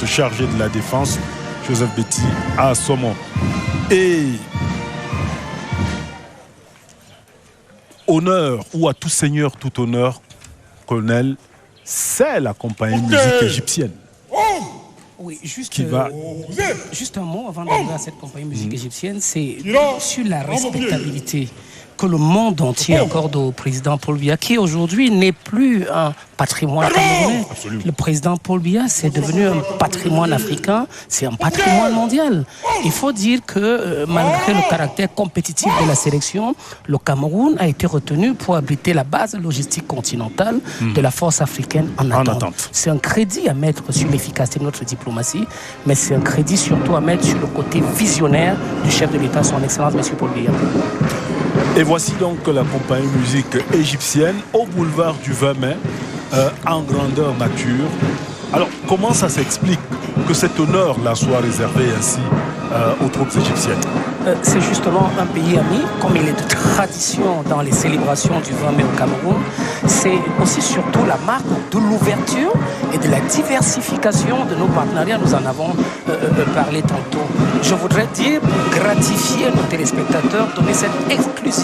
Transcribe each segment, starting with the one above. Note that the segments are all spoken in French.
chargé de la défense, Joseph Betty, à Somon. Et honneur, ou à tout seigneur, tout honneur, colonel, c'est la compagnie de musique égyptienne. Oui, juste un mot avant d'arriver à cette compagnie de musique égyptienne, c'est sur la respectabilité que le monde entier accorde au président Paul Biya, qui aujourd'hui n'est plus un patrimoine camerounais. Le président Paul Biya, c'est devenu un patrimoine africain, c'est un patrimoine mondial. Il faut dire que malgré le caractère compétitif de la sélection, le Cameroun a été retenu pour abriter la base logistique continentale de la force africaine en attente. C'est un crédit à mettre sur l'efficacité de notre diplomatie, mais c'est un crédit surtout à mettre sur le côté visionnaire du chef de l'État, son Excellence, M. Paul Biya. Et voici donc la compagnie musique égyptienne au boulevard du 20 mai, en grandeur nature. Alors, comment ça s'explique que cet honneur-là soit réservé ainsi aux troupes égyptiennes? C'est justement un pays ami, comme il est de tradition dans les célébrations du 20 mai au Cameroun. C'est aussi surtout la marque de l'ouverture et de la diversification de nos partenariats. Nous en avons parlé tantôt. Je voudrais dire, pour gratifier nos téléspectateurs, donner cette exclusivité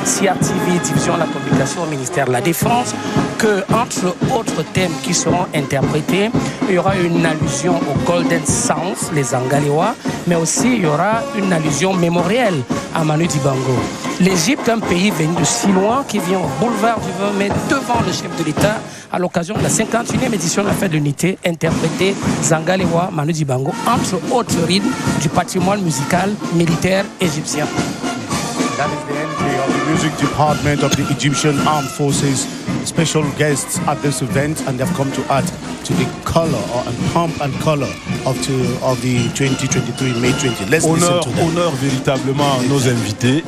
CRTV, Division de la Communication au ministère de la Défense, que entre autres thèmes qui seront interprétés, il y aura une allusion au Golden Sounds, les Angalewa, mais aussi il y aura une allusion mémorielle à Manu Dibango. L'Égypte, un pays venu de si loin, qui vient au boulevard du 20 mai devant le chef de l'État à l'occasion de la 51e édition de la fête de l'unité, interpréter Zangalewa, Manu Dibango, entre autres rythmes du patrimoine musical militaire égyptien. That is the entry of the music department of the Egyptian Armed Forces. Special guests at this event, and they've come to add to the color and pomp and color of the 2023 May 20. Let's listen to them. Honneur véritablement à nos invités.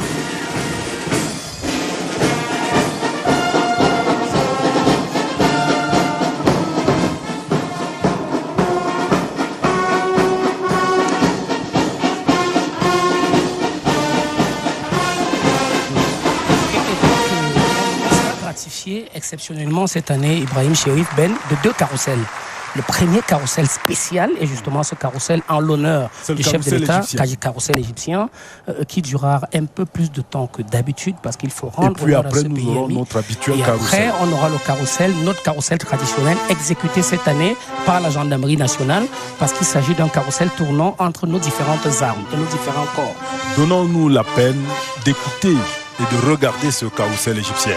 Exceptionnellement cette année, Ibrahim Chérif Ben, de 2 carrousels. Le premier carrousel spécial est justement ce carrousel en l'honneur du chef de l'État, carrousel égyptien, qui durera un peu plus de temps que d'habitude parce qu'il faut rendre honneur à ce pays. Et puis après, nous aurons notre habituel carrousel. Et après, on aura notre carrousel traditionnel exécuté cette année par la gendarmerie nationale parce qu'il s'agit d'un carrousel tournant entre nos différentes armes et nos différents corps. Donnons-nous la peine d'écouter et de regarder ce carrousel égyptien.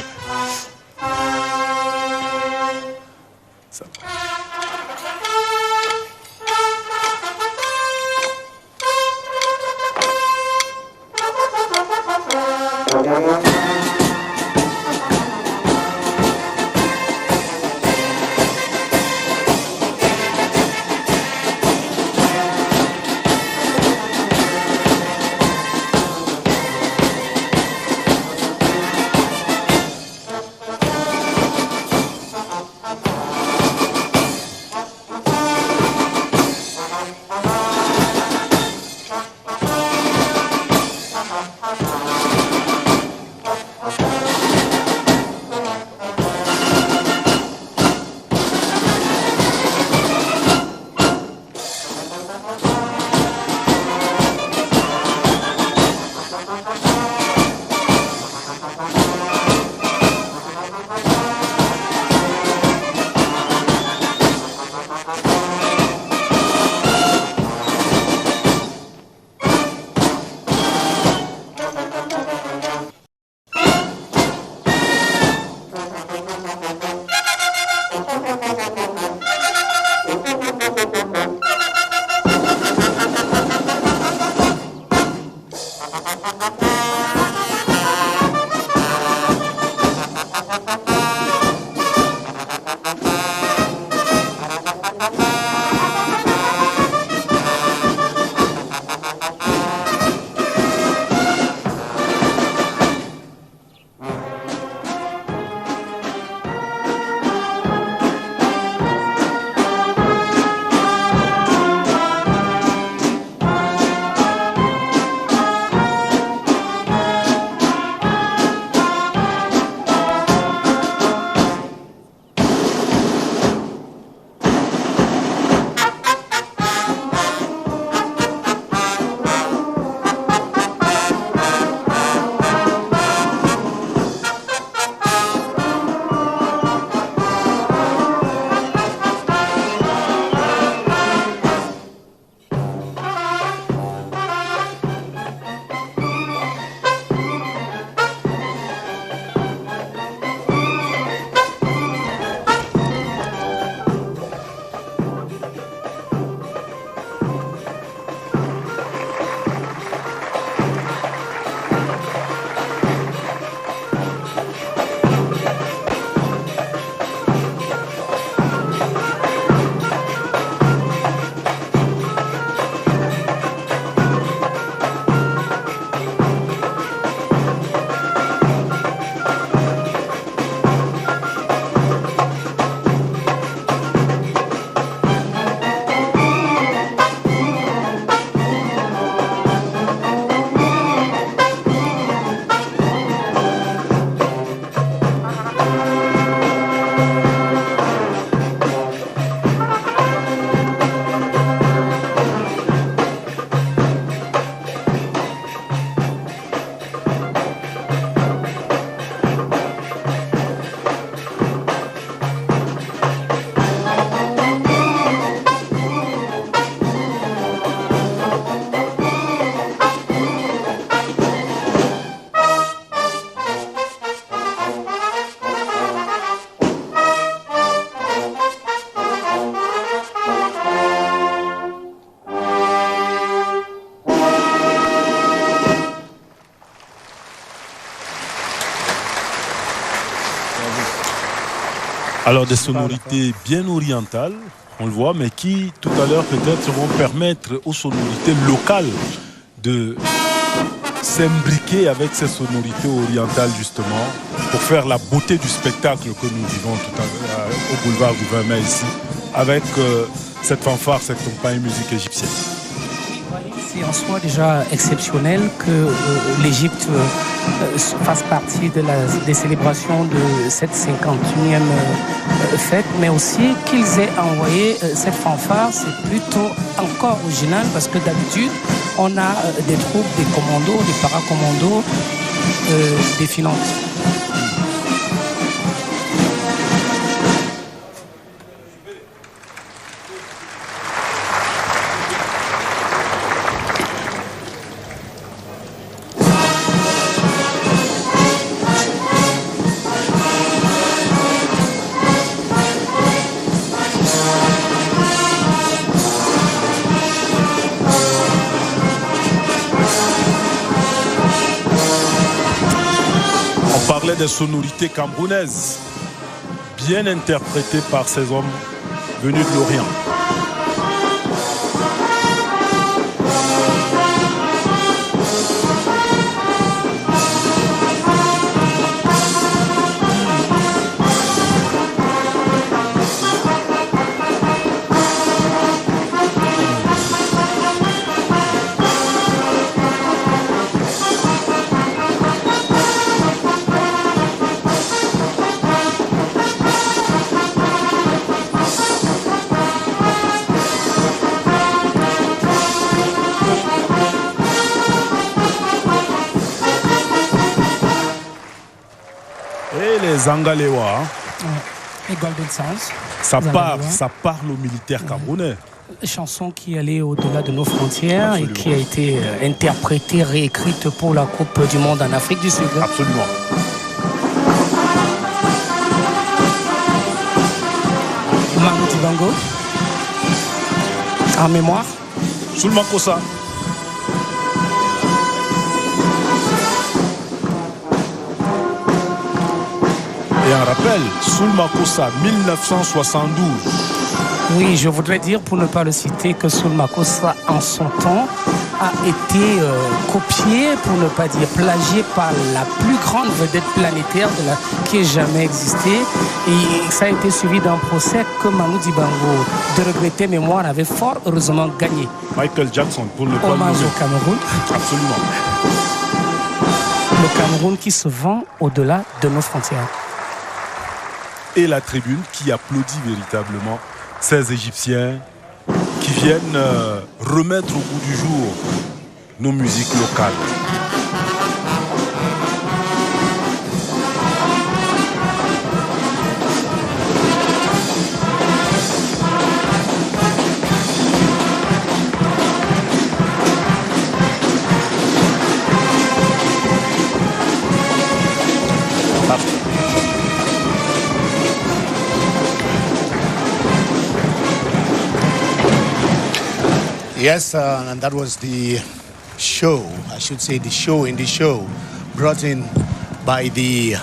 Alors des sonorités bien orientales, on le voit, mais qui tout à l'heure peut-être vont permettre aux sonorités locales de s'imbriquer avec ces sonorités orientales justement pour faire la beauté du spectacle que nous vivons tout à l'heure au boulevard du 20 mai ici avec cette fanfare, cette compagnie musique égyptienne. C'est en soi déjà exceptionnel que l'Égypte fasse partie des célébrations de cette 51e fête, mais aussi qu'ils aient envoyé cette fanfare. C'est plutôt encore original parce que d'habitude, on a des troupes, des commandos, des paracommandos défilantes. Des sonorités camerounaises bien interprétées par ces hommes venus de l'Orient. Zangalewa. Et Golden Sounds. Ça parle aux militaires camerounais. Chanson qui allait au-delà de nos frontières. Absolument. Et qui a été interprétée, réécrite pour la Coupe du Monde en Afrique du Sud. Absolument. Manu Dibango. En mémoire. Soulma Kossa. Et un rappel, Soulma Kossa, 1972. Oui, je voudrais dire, pour ne pas le citer, que Soulma Kossa, en son temps, a été copié, pour ne pas dire plagié, par la plus grande vedette planétaire qui ait jamais existé. Et ça a été suivi d'un procès que Manu Dibango, de regretter mémoire, avait fort heureusement gagné. Michael Jackson, pour ne pas le hommage au Cameroun. Absolument. Le Cameroun qui se vend au-delà de nos frontières. Et la tribune qui applaudit véritablement ces Égyptiens qui viennent remettre au goût du jour nos musiques locales. Yes, and that was the show, I should say the show in the show, brought in by the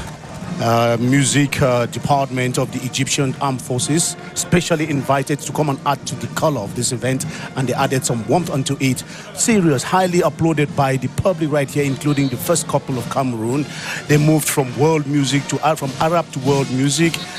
music department of the Egyptian Armed Forces, specially invited to come and add to the color of this event, and they added some warmth onto it. Serious, highly applauded by the public right here, including the first couple of Cameroon. They moved from world music to from Arab to world music.